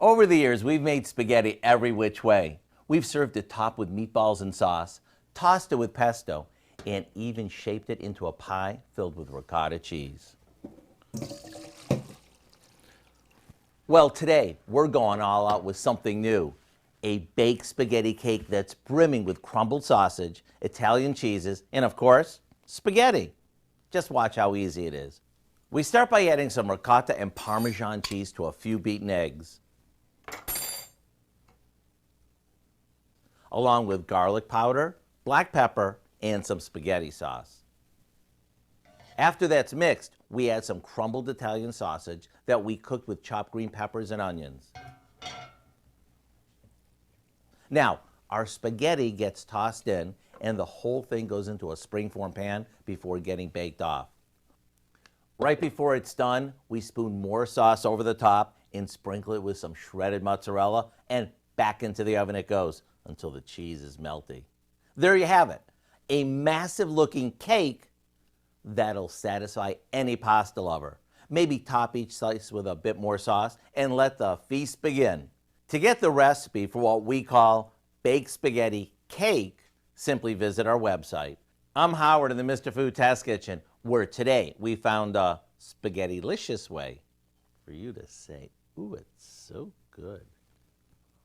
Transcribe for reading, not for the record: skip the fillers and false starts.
Over the years, we've made spaghetti every which way. We've served it topped with meatballs and sauce, tossed it with pesto, and even shaped it into a pie filled with ricotta cheese. Well, today we're going all out with something new. A baked spaghetti cake that's brimming with crumbled sausage, Italian cheeses, and of course, spaghetti. Just watch how easy it is. We start by adding some ricotta and Parmesan cheese to a few beaten eggs, along with garlic powder, black pepper, and some spaghetti sauce. After that's mixed, we add some crumbled Italian sausage that we cooked with chopped green peppers and onions. Now, our spaghetti gets tossed in and the whole thing goes into a springform pan before getting baked off. Right before it's done, we spoon more sauce over the top and sprinkle it with some shredded mozzarella, and back into the oven it goes until the cheese is melty. There you have it, a massive looking cake that'll satisfy any pasta lover. Maybe top each slice with a bit more sauce and let the feast begin. To get the recipe for what we call baked spaghetti cake, simply visit our website. I'm Howard in the Mr. Food Test Kitchen, where today we found a spaghetti-licious way for you to say, ooh, it's so good.